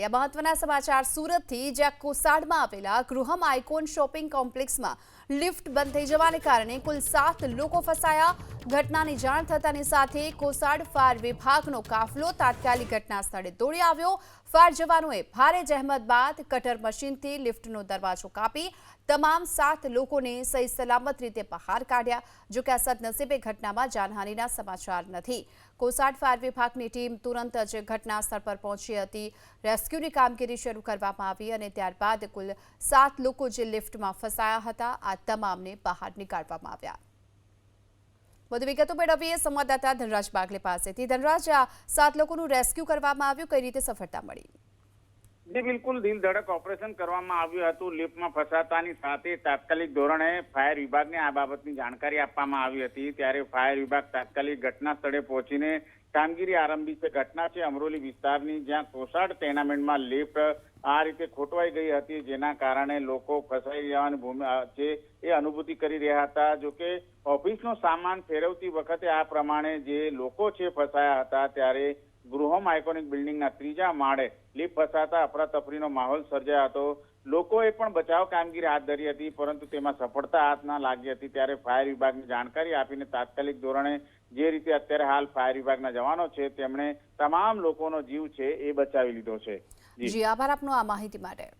કાઢ્યા। મહત્વના સમાચાર સુરતથી, જ્યાં કોસાડમાં આવેલા ગૃહમ આઇકોન શોપિંગ કોમ્પ્લેક્સમાં લિફ્ટ બંધ થઈ જવાને કારણે કુલ 7 લોકો ફસાયા। ઘટનાની જાણ થતાની સાથે કોસાડ ફાયર વિભાગનો કાફલો તાત્કાલિક ઘટના સ્થળે દોડી આવ્યો। ફાયર જવાનોએ ભારે જહેમત બાદ કટર મશીનથી લિફ્ટનો દરવાજો કાપી તમામ 7 લોકોને સહી સલામત રીતે બહાર કાઢ્યા। જો કે સદનસીબે ઘટનામાં જાનહાનિના સમાચાર નથી। કોસાડ ફાયર વિભાગની ટીમ તુરંત જ ઘટના સ્થળ પર પહોંચી હતી। રેસ્ક્યુની કામગીરી શરૂ કરવામાં આવી અને ત્યારબાદ કુલ 7 લોકો જે લિફ્ટમાં ફસાયા હતા આ તમામને બહાર નીકાળવામાં આવ્યા। વધુ વિગતો મેળવીએ સંવાદદાતા ધનરાજ બાગલે પાસેથી। ધનરાજ, આ 7 લોકોનું રેસ્ક્યુ કરવામાં આવ્યું, કઈ રીતે સફળતા મળી? જી બિલકુલ, દિલ ધડક ઓપરેશન કરવામાં આવ્યું હતું। લિફ્ટમાં ફસાતાની સાથે તાત્કાલિક ધોરણે ફાયર વિભાગને આ બાબતની જાણકારી આપવામાં આવી હતી। ત્યારે ફાયર વિભાગ તાત્કાલિક ઘટના સ્થળે પહોંચીને કામગીરી આરંભી છે। ઘટના છે અમરોલી વિસ્તારની, જ્યાં કોસાડ ટેનામેન્ટમાં લિફ્ટ આ રીતે ખોટવાઈ ગઈ હતી, જેના કારણે લોકો ફસાઈ જવાની છે એ અનુભૂતિ કરી રહ્યા હતા। જોકે ઓફિસનો સામાન ફેરવતી વખતે આ પ્રમાણે જે લોકો છે ફસાયા હતા, ત્યારે ગૃહમ આઇકોનિક બિલ્ડિંગના 3જા માળે લિફ્ટ ફસાતા અફરાતફરીનો માહોલ સર્જાયો હતો। લોકોએ પણ બચાવ કામગીરી હાથ ધરી હતી, પરંતુ તેમાં સફળતા હાથ ના લાગી હતી। ત્યારે ફાયર વિભાગની જાણકારી આપીને તાત્કાલિક ધોરણે જે રીતે અત્યારે હાલ ફાયર વિભાગના જવાનો છે તેમણે તમામ લોકોનો જીવ છે એ બચાવી લીધો છે। જી, આભાર આપનો આ માહિતી માટે।